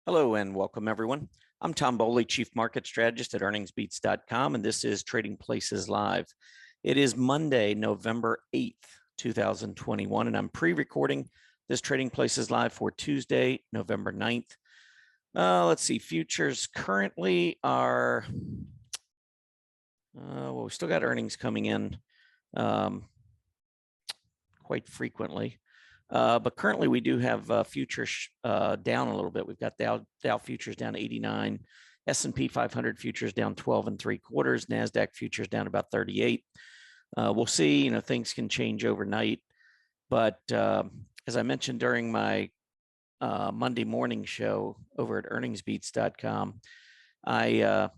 Hello and welcome, everyone. I'm Tom Bowley, Chief Market Strategist at earningsbeats.com, and this is Trading Places Live. It is Monday, November 8th, 2021, and I'm pre-recording this Trading Places Live for Tuesday, November 9th. Let's see, futures currently are, well, we still got earnings coming in quite frequently. But currently we do have futures down a little bit. We've got Dow futures down 89, S&P 500 futures down 12 3/4, NASDAQ futures down about 38. We'll see, things can change overnight. But as I mentioned during my Monday morning show over at earningsbeats.com, I'm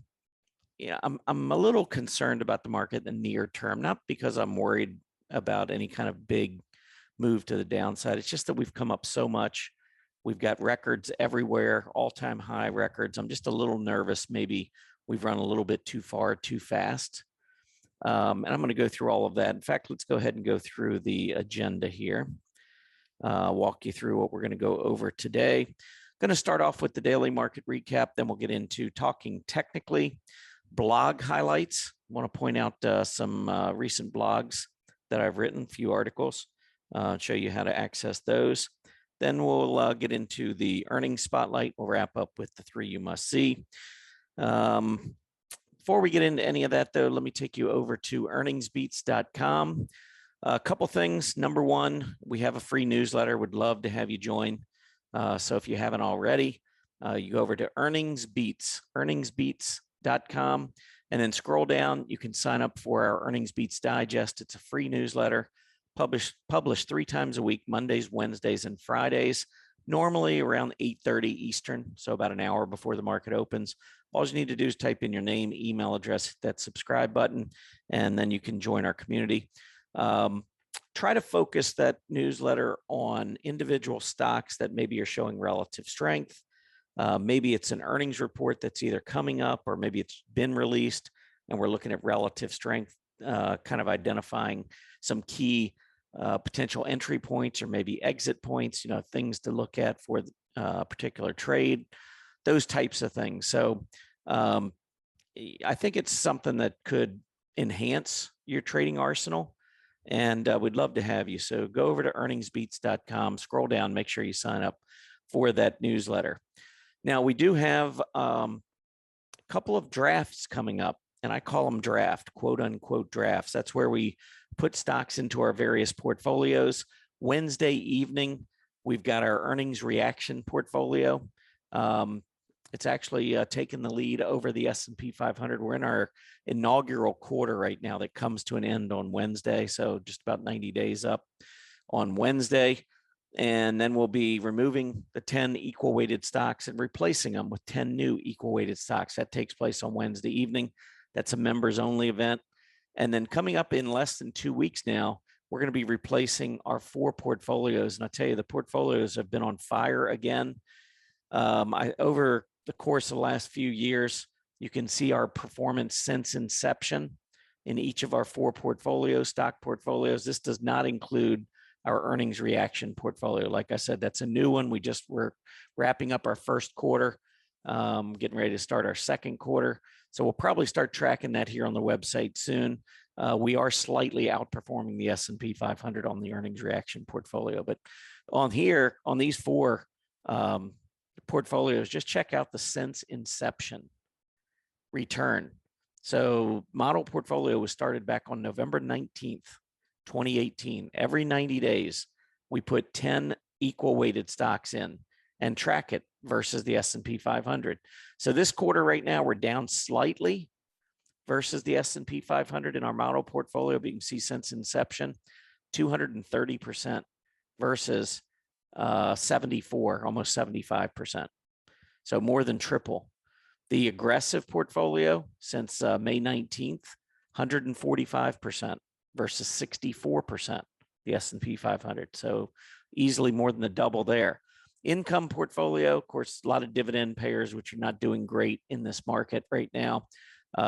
a little concerned about the market in the near term, not because I'm worried about any kind of big move to the downside. It's just that we've come up so much. We've got records everywhere, all-time high records. I'm just a little nervous. Maybe we've run a little bit too far, too fast. And I'm going to go through all of that. In fact, let's go ahead and go through the agenda here. Walk you through what we're going to go over today. Going to start off with the daily market recap. Then we'll get into talking technically. Blog highlights. I want to point out some recent blogs that I've written, a few articles. Show you how to access those. Then we'll get into the earnings spotlight. We'll wrap up with the 3 you must see. Before we get into any of that, though, let me take you over to earningsbeats.com. A couple things. Number one, we have a free newsletter. Would love to have you join. So if you haven't already, you go over to earningsbeats.com, and then scroll down. You can sign up for our Earnings Beats Digest. It's a free newsletter. Published 3 times a week, Mondays, Wednesdays, and Fridays, normally around 8:30 Eastern, so about an hour before the market opens. All you need to do is type in your name, email address, hit that subscribe button, and then you can join our community. Try to focus that newsletter on individual stocks that maybe are showing relative strength. Maybe it's an earnings report that's either coming up or maybe it's been released, and we're looking at relative strength, kind of identifying some key potential entry points or maybe exit points, things to look at for a particular trade, those types of things. So I think it's something that could enhance your trading arsenal, and we'd love to have you. So go over to earningsbeats.com, scroll down, make sure you sign up for that newsletter. Now, we do have a couple of drafts coming up, and I call them draft, quote unquote drafts. That's where we put stocks into our various portfolios. Wednesday evening, we've got our earnings reaction portfolio. It's actually taken the lead over the S&P 500. We're in our inaugural quarter right now that comes to an end on Wednesday, so just about 90 days up on Wednesday. And then we'll be removing the 10 equal weighted stocks and replacing them with 10 new equal weighted stocks. That takes place on Wednesday evening. That's a members only event. And then coming up in less than 2 weeks now, we're going to be replacing our 4 portfolios. And I tell you, the portfolios have been on fire again. Over the course of the last few years, you can see our performance since inception in each of our 4 portfolios, stock portfolios. This does not include our earnings reaction portfolio. Like I said, that's a new one. We're wrapping up our first quarter, getting ready to start our second quarter. So we'll probably start tracking that here on the website soon. We are slightly outperforming the S&P 500 on the earnings reaction portfolio. But on here, on these 4 portfolios, just check out the since inception return. So model portfolio was started back on November 19th, 2018. Every 90 days, we put 10 equal weighted stocks in and track it versus the S&P 500. So this quarter right now, we're down slightly versus the S&P 500 in our model portfolio, but you can see since inception, 230% versus 74, almost 75%. So more than triple. The aggressive portfolio since May 19th, 145% versus 64%, the S&P 500. So easily more than the double there. Income portfolio, of course, a lot of dividend payers, which are not doing great in this market right now.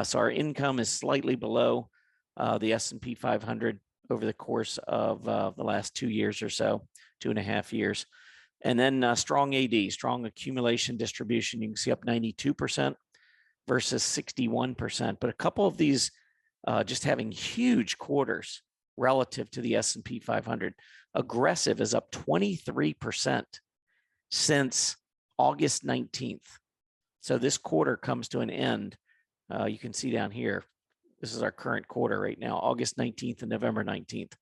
So our income is slightly below the S&P 500 over the course of the last 2 years or so, 2.5 years. And then strong AD, strong accumulation distribution. You can see up 92% versus 61%. But a couple of these just having huge quarters relative to the S&P 500. Aggressive is up 23% since August 19th. So this quarter comes to an end. You can see down here, this is our current quarter right now, August 19th and November 19th.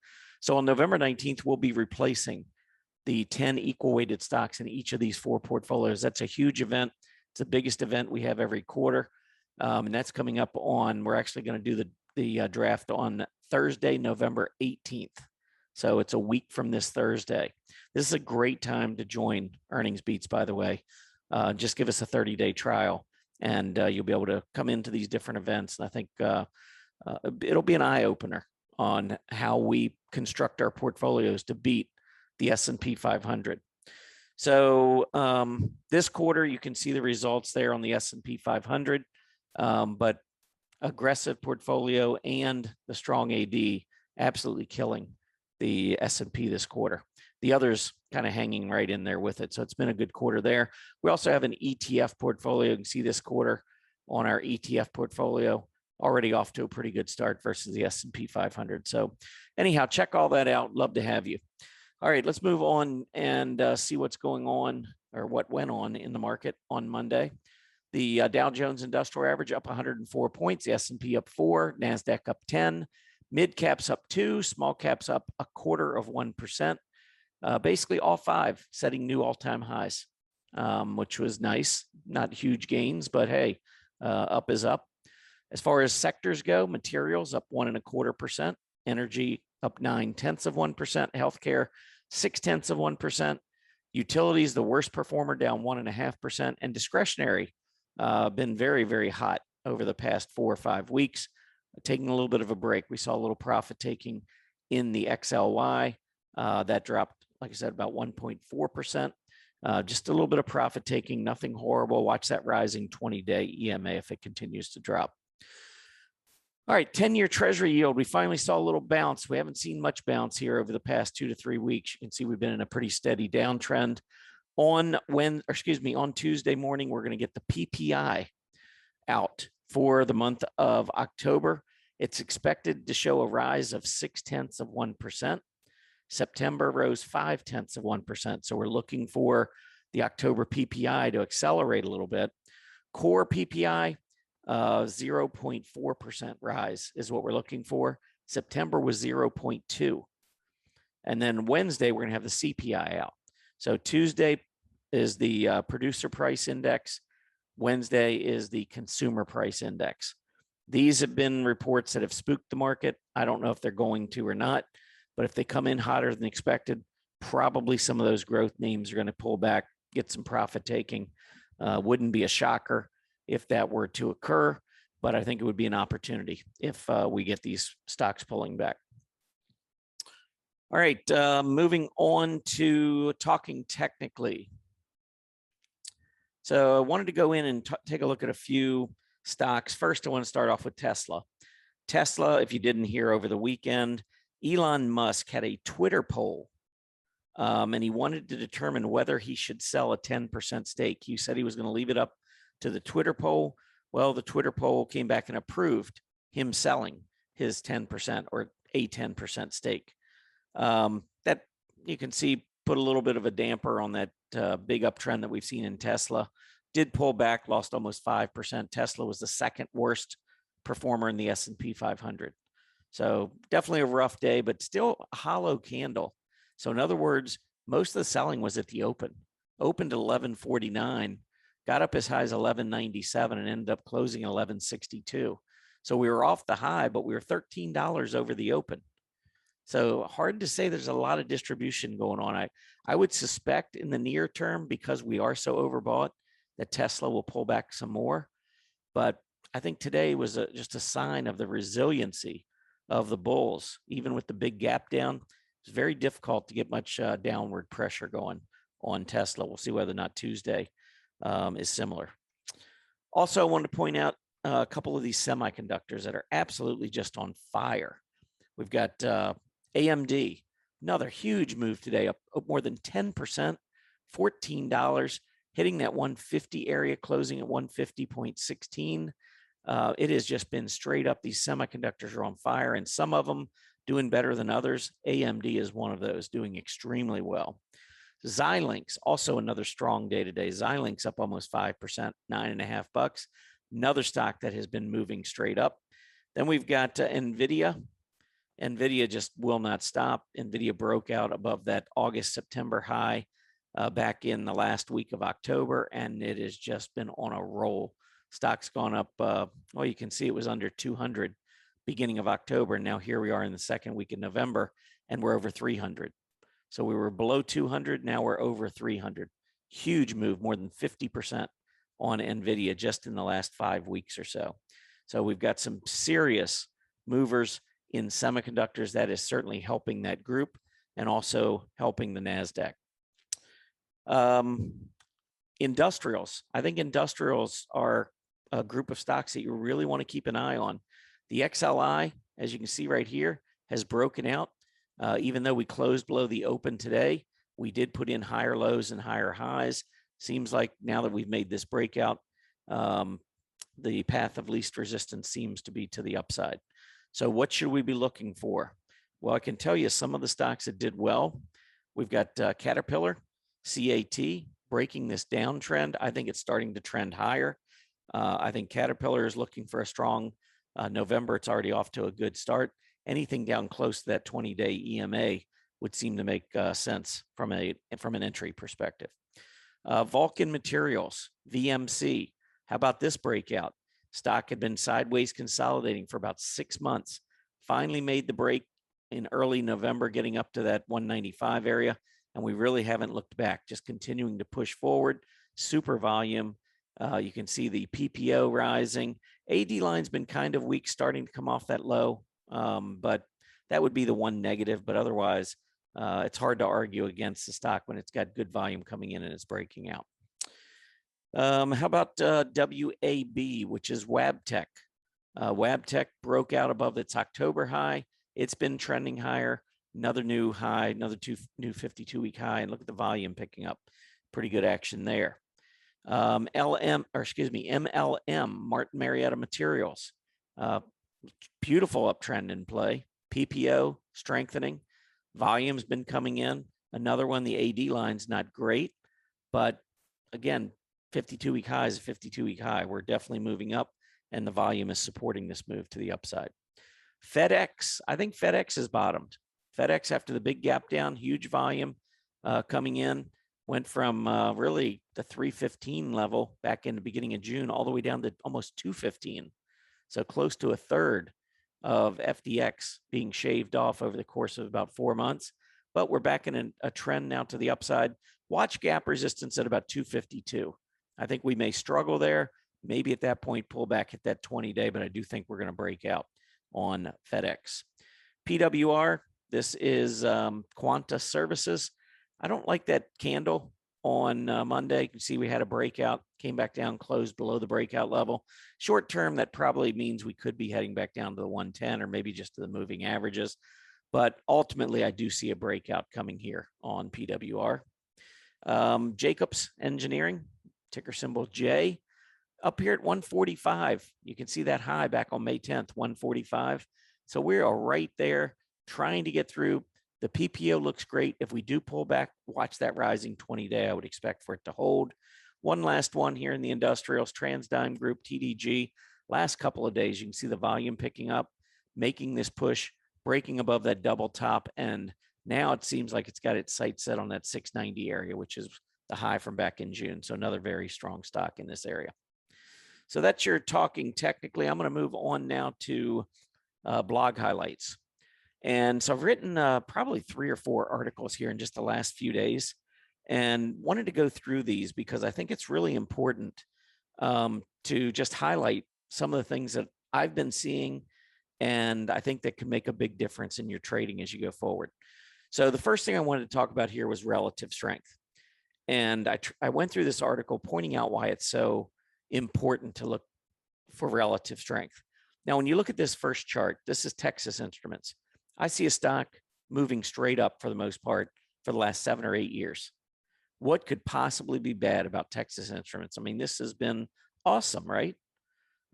So on November 19th, we'll be replacing the 10 equal weighted stocks in each of these 4 portfolios. That's a huge event. It's the biggest event we have every quarter. And that's coming up on, we're actually going to do the draft on Thursday, November 18th. So it's a week from this Thursday. This is a great time to join Earnings Beats, by the way. Just give us a 30-day trial and you'll be able to come into these different events. And I think it'll be an eye-opener on how we construct our portfolios to beat the S&P 500. So this quarter, you can see the results there on the S&P 500, but aggressive portfolio and the strong AD absolutely killing the S&P this quarter. The others kind of hanging right in there with it. So it's been a good quarter there. We also have an ETF portfolio. You can see this quarter on our ETF portfolio already off to a pretty good start versus the S&P 500. So anyhow, check all that out. Love to have you. All right, let's move on and see what's going on or what went on in the market on Monday. The Dow Jones Industrial Average up 104 points, the S&P up 4, NASDAQ up 10, mid caps up 2, small caps up 0.25%. Basically all 5 setting new all-time highs, which was nice. Not huge gains, but hey, up is up. As far as sectors go, materials up 1.25%, energy up 0.9%, healthcare 0.6%, utilities the worst performer down 1.5%, and discretionary been very, very hot over the past 4 or 5 weeks, taking a little bit of a break. We saw a little profit taking in the XLY that dropped, like I said, about 1.4%. Just a little bit of profit taking, nothing horrible. Watch that rising 20-day EMA if it continues to drop. All right, 10-year Treasury yield. We finally saw a little bounce. We haven't seen much bounce here over the past 2 to 3 weeks. You can see we've been in a pretty steady downtrend. On Tuesday morning, we're going to get the PPI out for the month of October. It's expected to show a rise of 0.6%. September rose 0.5%. So we're looking for the October PPI to accelerate a little bit. Core PPI, 0.4% rise is what we're looking for. September was 0.2. And then Wednesday, we're going to have the CPI out. So Tuesday is the producer price index. Wednesday is the consumer price index. These have been reports that have spooked the market. I don't know if they're going to or not, but if they come in hotter than expected, probably some of those growth names are going to pull back, get some profit taking. Wouldn't be a shocker if that were to occur, but I think it would be an opportunity if we get these stocks pulling back. All right, moving on to talking technically. So I wanted to go in and take a look at a few stocks. First, I want to start off with Tesla. Tesla, if you didn't hear over the weekend, Elon Musk had a Twitter poll, and he wanted to determine whether he should sell a 10% stake. He said he was going to leave it up to the Twitter poll. Well, the Twitter poll came back and approved him selling his 10% or a 10% stake. That you can see put a little bit of a damper on that big uptrend that we've seen in Tesla. Did pull back, lost almost 5%. Tesla was the second worst performer in the S&P 500. So definitely a rough day, but still a hollow candle. So in other words, most of the selling was at the open. Opened at 1149, got up as high as 1197 and ended up closing at 1162. So we were off the high, but we were $13 over the open. So hard to say there's a lot of distribution going on. I would suspect in the near term, because we are so overbought, that Tesla will pull back some more. But I think today was just a sign of the resiliency of the bulls. Even with the big gap down, it's very difficult to get much downward pressure going on Tesla. We'll see whether or not Tuesday is similar. Also, I wanted to point out a couple of these semiconductors that are absolutely just on fire. We've got AMD, another huge move today, up more than 10% $14, hitting that 150 area, closing at 150.16. It has just been straight up. These semiconductors are on fire, and some of them doing better than others. AMD is one of those, doing extremely well. Xilinx, also another strong day today. Xilinx up almost 5%, $9.50. Another stock that has been moving straight up. Then we've got Nvidia. Nvidia just will not stop. Nvidia broke out above that August-September high back in the last week of October, and it has just been on a roll. Stock's gone up, well, you can see it was under 200 beginning of October, and now here we are in the second week of November, and we're over 300. So we were below 200, now we're over 300. Huge move, more than 50% on Nvidia just in the last 5 weeks or so. So we've got some serious movers in semiconductors. That is certainly helping that group and also helping the NASDAQ. Industrials. I think industrials are a group of stocks that you really want to keep an eye on. The XLI, as you can see right here, has broken out. Even though we closed below the open today, we did put in higher lows and higher highs. Seems like now that we've made this breakout, the path of least resistance seems to be to the upside. So what should we be looking for? Well, I can tell you some of the stocks that did well. We've got Caterpillar, CAT, breaking this downtrend. I think it's starting to trend higher. I think Caterpillar is looking for a strong November. It's already off to a good start. Anything down close to that 20-day EMA would seem to make sense from an entry perspective. Vulcan Materials, VMC. How about this breakout? Stock had been sideways consolidating for about 6 months. Finally made the break in early November, getting up to that 195 area, and we really haven't looked back, just continuing to push forward. Super volume. You can see the PPO rising. AD line's been kind of weak, starting to come off that low, but that would be the one negative. But otherwise, it's hard to argue against the stock when it's got good volume coming in and it's breaking out. How about WAB, which is WabTech? WabTech broke out above its October high. It's been trending higher. Another new high, another new 52-week high, and look at the volume picking up. Pretty good action there. MLM, Martin Marietta Materials. Beautiful uptrend in play. PPO strengthening. Volume's been coming in. Another one, the AD line's not great, but again, 52-week high is a 52-week high. We're definitely moving up, and the volume is supporting this move to the upside. FedEx, I think FedEx has bottomed. FedEx, after the big gap down, huge volume coming in, went from really the 315 level back in the beginning of June all the way down to almost 215. So close to a third of FDX being shaved off over the course of about 4 months. But we're back in a trend now to the upside. Watch gap resistance at about 252. I think we may struggle there. Maybe at that point, pull back at that 20-day, but I do think we're going to break out on FedEx. PWR, this is Quanta Services. I don't like that candle on Monday. You can see we had a breakout, came back down, closed below the breakout level. Short term, that probably means we could be heading back down to the 110 or maybe just to the moving averages. But ultimately, I do see a breakout coming here on PWR. Jacobs Engineering, ticker symbol J, up here at 145. You can see that high back on May 10th, 145. So we are right there trying to get through. The PPO looks great. If we do pull back, watch that rising 20-day. I would expect for it to hold. One last one here in the industrials, TransDigm Group, TDG. Last couple of days, you can see the volume picking up, making this push, breaking above that double top. And now it seems like it's got its sights set on that 690 area, which is the high from back in June. So another very strong stock in this area. So that's your talking technically. I'm going to move on now to blog highlights. And so I've written probably 3 or 4 articles here in just the last few days and wanted to go through these because I think it's really important to just highlight some of the things that I've been seeing, and I think that can make a big difference in your trading as you go forward. So the first thing I wanted to talk about here was relative strength. And I went through this article pointing out why it's so important to look for relative strength. Now, when you look at this first chart, this is Texas Instruments. I see a stock moving straight up for the most part for the last 7 or 8 years. What could possibly be bad about Texas Instruments? I mean, this has been awesome, right?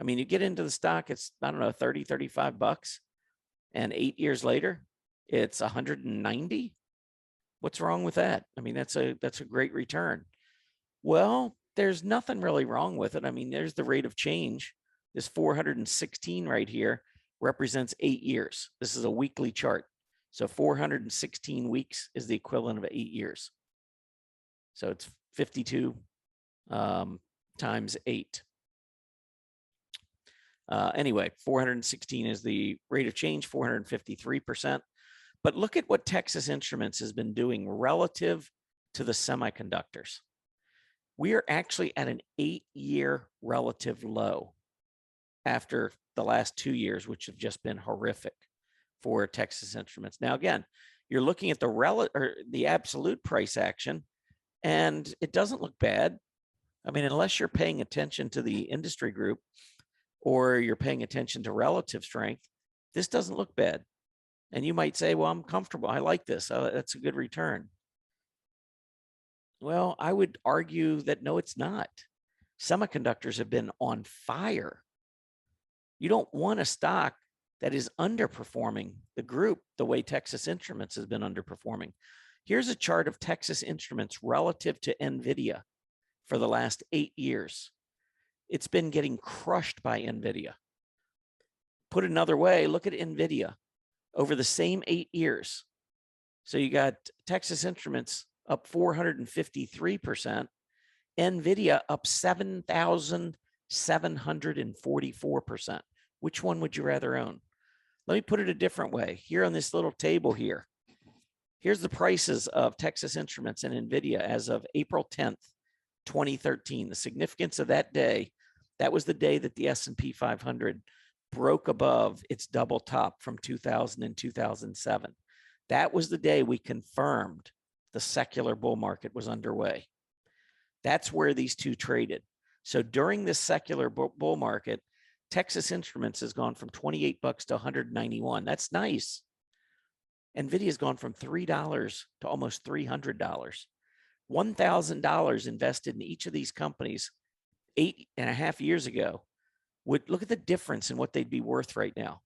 I mean, you get into the stock, it's, I don't know, 30, 35 bucks. And 8 years later, it's 190. What's wrong with that? I mean, that's a great return. Well, there's nothing really wrong with it. I mean, there's the rate of change. This 416 right here represents 8 years. This is a weekly chart. So 416 weeks is the equivalent of 8 years. So it's 52 times 8. Anyway, 416 is the rate of change, 453%. But look at what Texas Instruments has been doing relative to the semiconductors. We are actually at an 8-year relative low after the last 2 years, which have just been horrific for Texas Instruments. Now, again, you're looking at the absolute price action, and it doesn't look bad. I mean, unless you're paying attention to the industry group or you're paying attention to relative strength, this doesn't look bad. And you might say, well, I'm comfortable. I like this. That's a good return. Well, I would argue that no, it's not. Semiconductors have been on fire. You don't want a stock that is underperforming the group the way Texas Instruments has been underperforming. Here's a chart of Texas Instruments relative to Nvidia for the last 8 years. It's been getting crushed by Nvidia. Put another way, look at Nvidia over the same 8 years. So you got Texas Instruments up 453%, Nvidia up 7,744%. Which one would you rather own? Let me put it a different way. Here on this little table here, here's the prices of Texas Instruments and Nvidia as of April 10th, 2013. The significance of that day, that was the day that the S&P 500 broke above its double top from 2000 and 2007. That was the day we confirmed the secular bull market was underway. That's where these two traded. So during this secular bull market, Texas Instruments has gone from 28 bucks to 191. That's nice. Nvidia has gone from $3 to almost $300. $1,000 invested in each of these companies 8.5 years ago would look at the difference in what they'd be worth right now.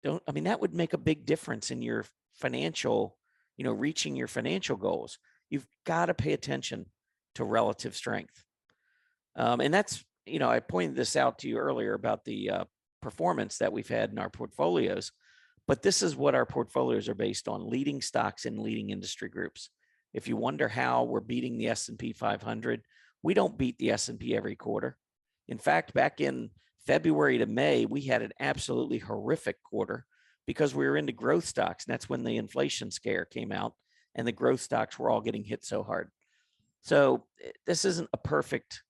I mean, that would make a big difference in your financial, reaching your financial goals. You've got to pay attention to relative strength. And that's, I pointed this out to you earlier about the performance that we've had in our portfolios, but this is what our portfolios are based on: leading stocks in leading industry groups. If you wonder how we're beating the S&P 500, we don't beat the S&P every quarter. In fact, back in February to May, we had an absolutely horrific quarter because we were into growth stocks. And that's when the inflation scare came out and the growth stocks were all getting hit so hard. So this isn't a perfect,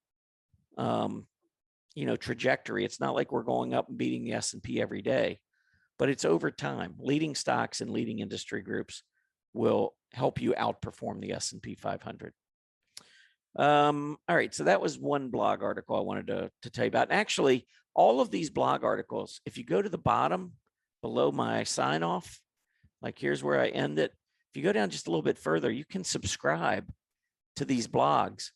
trajectory. It's not like we're going up and beating the S&P every day, but it's over time. Leading stocks and leading industry groups will help you outperform the S&P 500. All right, so that was one blog article I wanted to tell you about. And actually, all of these blog articles, if you go to the bottom below my sign off, like here's where I end it. If you go down just a little bit further, you can subscribe to these blogs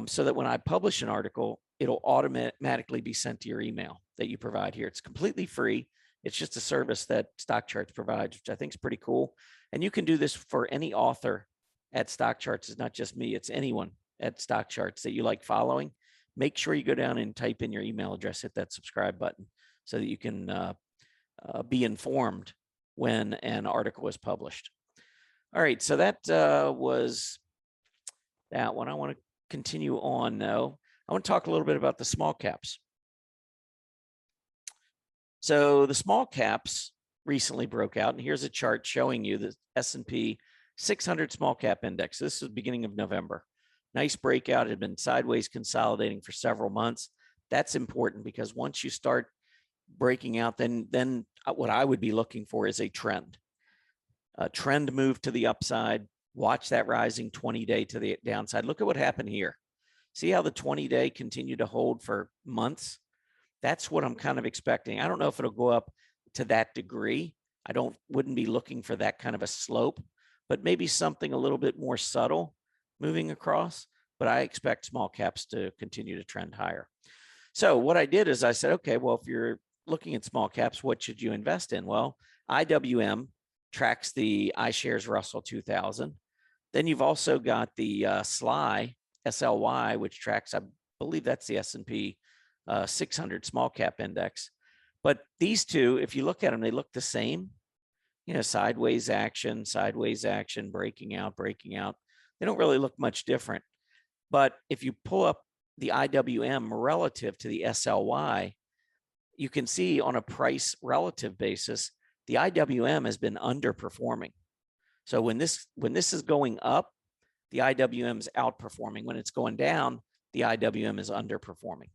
so that when I publish an article, it'll automatically be sent to your email that you provide here. It's completely free. It's just a service that StockCharts provides, which I think is pretty cool. And you can do this for any author at StockCharts. It's not just me, it's anyone at StockCharts that you like following. Make sure you go down and type in your email address, hit that subscribe button so that you can be informed when an article is published. All right, so that was that one. I want to continue on though. I want to talk a little bit about the small caps. So the small caps recently broke out, and here's a chart showing you the S&P 600 small cap index. This is the beginning of November. Nice breakout. It had been sideways consolidating for several months. That's important because once you start breaking out, then what I would be looking for is a trend. A trend move to the upside. Watch that rising 20-day to the downside. Look at what happened here. See how the 20-day continued to hold for months? That's what I'm kind of expecting. I don't know if it'll go up to that degree. Wouldn't be looking for that kind of a slope, but maybe something a little bit more subtle moving across. But I expect small caps to continue to trend higher. So what I did is I said, okay, well, if you're looking at small caps, what should you invest in? Well, IWM tracks the iShares Russell 2000. Then you've also got the SLY, which tracks, I believe that's the S&P 600 small cap index. But these two, if you look at them, they look the same. You know, sideways action, breaking out. They don't really look much different. But if you pull up the IWM relative to the SLY, you can see on a price relative basis, the IWM has been underperforming. So when this is going up, the IWM is outperforming. When it's going down, the IWM is underperforming.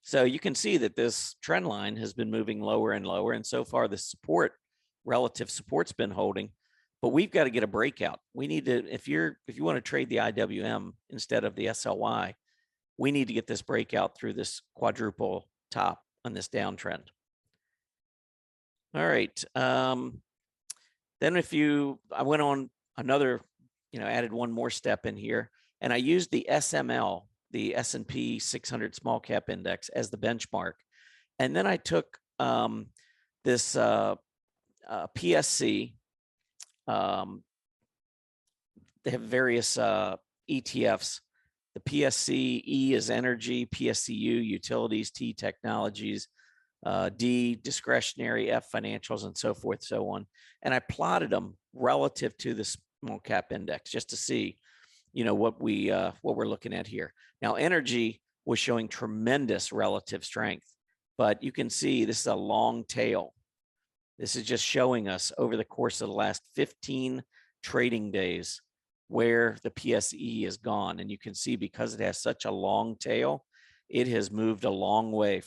So you can see that this trend line has been moving lower and lower. And so far, the relative support's been holding. But we've got to get a breakout. We need to, if you want to trade the IWM instead of the SLY, we need to get this breakout through this quadruple top on this downtrend. All right. Then I went on another, added one more step in here, and I used the SML, the S&P 600 small cap index, as the benchmark. And then I took this PSC. They have various ETFs. The PSC, E is energy, PSCU, utilities, T, technologies, D, discretionary, F, financials, and so forth, so on. And I plotted them relative to the small cap index just to see, what we're looking at here. Now, energy was showing tremendous relative strength, but you can see this is a long tail. This is just showing us over the course of the last 15 trading days where the PSE is gone. And you can see because it has such a long tail, it has moved a long way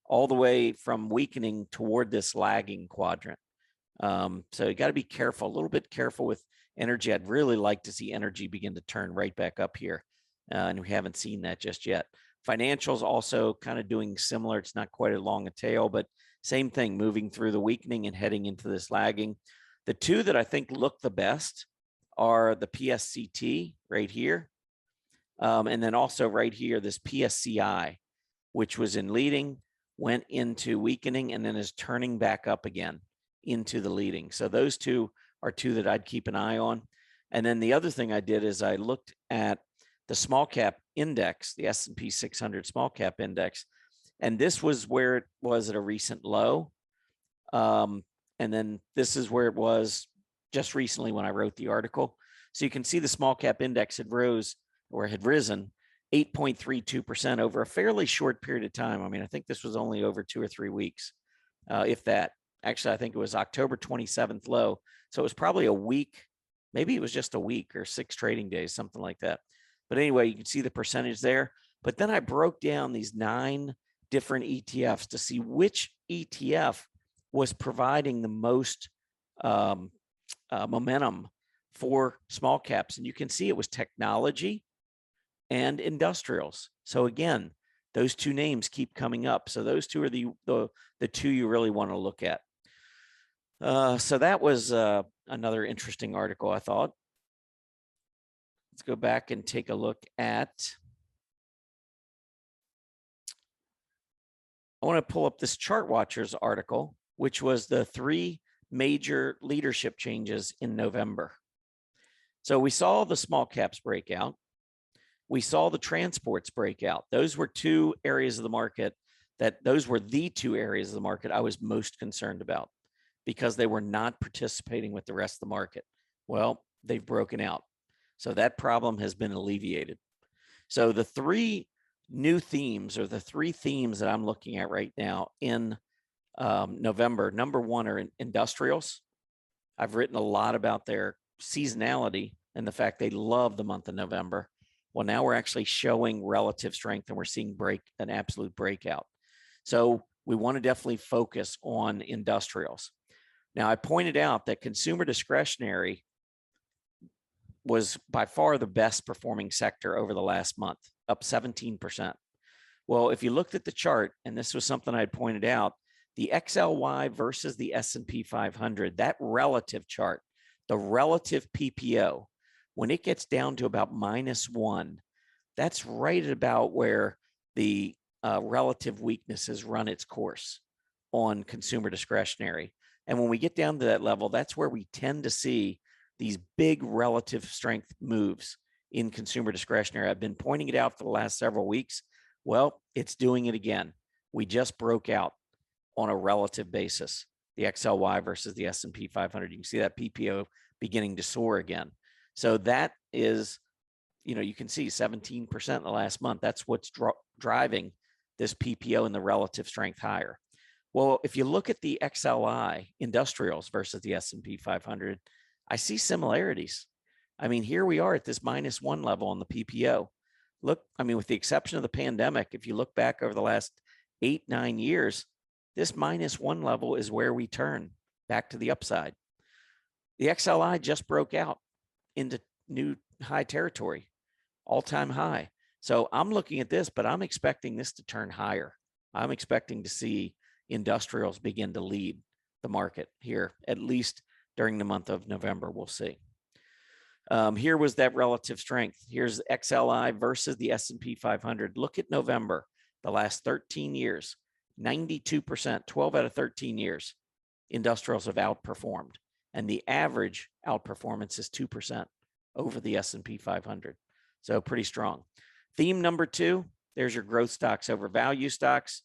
all the way from weakening toward this lagging quadrant. So you got to be careful, a little bit careful with energy. I'd really like to see energy begin to turn right back up here. And we haven't seen that just yet. Financials also kind of doing similar. It's not quite as long a tail, but same thing, moving through the weakening and heading into this lagging. The two that I think look the best are the PSCT right here. And then also right here, this PSCI, which was in leading, went into weakening, and then is turning back up again into the leading. So those two are two that I'd keep an eye on. And then the other thing I did is I looked at the small cap index, the S&P 600 small cap index. And this was where it was at a recent low. And then this is where it was just recently when I wrote the article. So you can see the small cap index had risen 8.32% over a fairly short period of time. I mean, I think this was only over 2 or 3 weeks, if that. Actually, I think it was October 27th low. So it was probably a week. Maybe it was just a week or 6 trading days, something like that. But anyway, you can see the percentage there. But then I broke down these 9 different ETFs to see which ETF was providing the most momentum for small caps. And you can see it was technology and industrials. So again, those two names keep coming up. So those two are the two you really want to look at. So that was another interesting article, I thought. Let's go back and take a look at. I want to pull up this Chart Watchers article, which was the 3 major leadership changes in November. So we saw the small caps breakout. We saw the transports breakout. Those were 2 areas of the market those were the 2 areas of the market I was most concerned about because they were not participating with the rest of the market. Well, they've broken out. So that problem has been alleviated. So the 3 new themes, or the 3 themes that I'm looking at right now in November, number 1 are industrials. I've written a lot about their seasonality and the fact they love the month of November. Well, now we're actually showing relative strength and we're seeing an absolute breakout. So we want to definitely focus on industrials. Now, I pointed out that consumer discretionary was by far the best performing sector over the last month, up 17%. Well, if you looked at the chart, and this was something I had pointed out, The XLY versus the S&P 500, that relative chart, the relative PPO, when it gets down to about -1, that's right at about where the relative weakness has run its course on consumer discretionary. And when we get down to that level, that's where we tend to see these big relative strength moves in consumer discretionary. I've been pointing it out for the last several weeks. Well, it's doing it again. We just broke out on a relative basis, the XLY versus the S&P 500. You can see that PPO beginning to soar again. So that is, you can see 17% in the last month. That's what's driving this PPO and the relative strength higher. Well, if you look at the XLI industrials versus the S&P 500, I see similarities. I mean, here we are at this -1 level on the PPO. Look, I mean, with the exception of the pandemic, if you look back over the last 8-9 years, this -1 level is where we turn back to the upside. The XLI just broke out into new high territory, all-time high. So I'm looking at this, but I'm expecting this to turn higher. I'm expecting to see industrials begin to lead the market here, at least during the month of November. We'll see. Here was that relative strength. Here's XLI versus the S&P 500. Look at November, the last 13 years, 92%, 12 out of 13 years, industrials have outperformed. And the average outperformance is 2% over the S&P 500. So pretty strong. Theme number 2, there's your growth stocks over value stocks.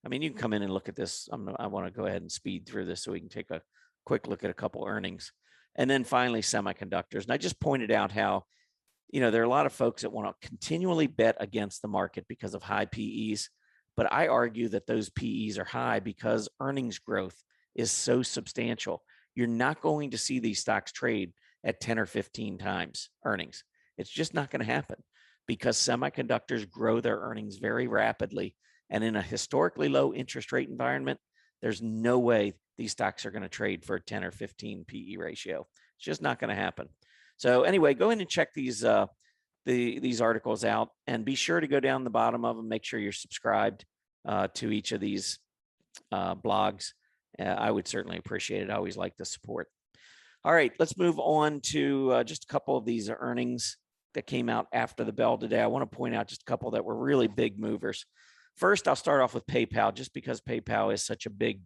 I mean, you can come in and look at this. I want to go ahead and speed through this so we can take a quick look at a couple earnings. And then finally, semiconductors. And I just pointed out how, there are a lot of folks that want to continually bet against the market because of high PEs. But I argue that those PEs are high because earnings growth is so substantial. You're not going to see these stocks trade at 10 or 15 times earnings. It's just not going to happen because semiconductors grow their earnings very rapidly. And in a historically low interest rate environment, there's no way these stocks are going to trade for a 10 or 15 PE ratio. It's just not going to happen. So anyway, go in and check these articles out, and be sure to go down the bottom of them. Make sure you're subscribed to each of these blogs. I would certainly appreciate it. I always like the support. All right, let's move on to just a couple of these earnings that came out after the bell today. I want to point out just a couple that were really big movers. First, I'll start off with PayPal, just because PayPal is such a big,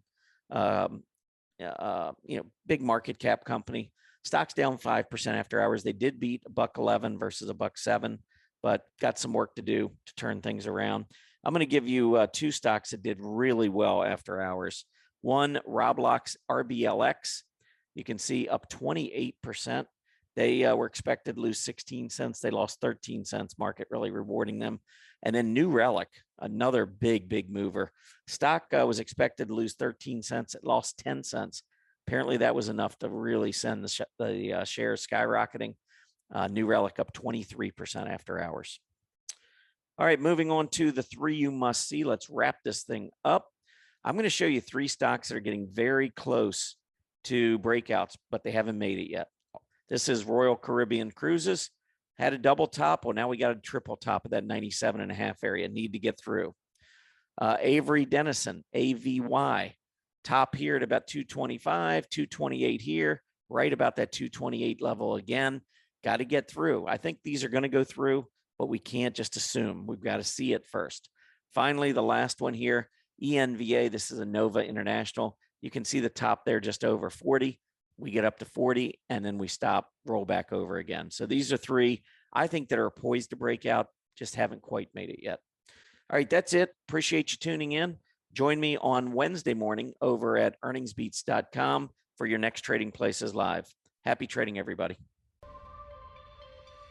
big market cap company. Stock's down 5% after hours. They did beat $1.11 versus $1.07, but got some work to do to turn things around. I'm going to give you 2 stocks that did really well after hours. One, Roblox, RBLX. You can see up 28%. They were expected to lose 16 cents. They lost 13 cents, market really rewarding them. And then New Relic, another big mover. Stock was expected to lose 13 cents. It lost 10 cents. Apparently that was enough to really send the shares skyrocketing. New Relic up 23% after hours. All right, moving on to the 3 you must see. Let's wrap this thing up. I'm going to show you 3 stocks that are getting very close to breakouts, but they haven't made it yet. This is Royal Caribbean Cruises. Had a double top. Well, now we got a triple top of that 97.5 area. Need to get through. Avery Dennison, AVY. Top here at about 225, 228 here. Right about that 228 level again. Got to get through. I think these are going to go through, but we can't just assume. We've got to see it first. Finally, the last one here, ENVA. This is Enova International. You can see the top there just over 40. We get up to 40, and then we stop, roll back over again. So these are 3, I think, that are poised to break out, just haven't quite made it yet. All right, that's it. Appreciate you tuning in. Join me on Wednesday morning over at earningsbeats.com for your next Trading Places Live. Happy trading, everybody.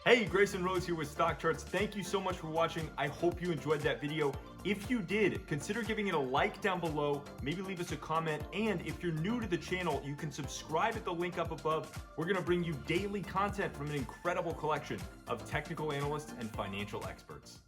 Hey, Grayson Rose here with StockCharts. Thank you so much for watching. I hope you enjoyed that video. If you did, consider giving it a like down below, maybe leave us a comment, and if you're new to the channel, you can subscribe at the link up above. We're gonna bring you daily content from an incredible collection of technical analysts and financial experts.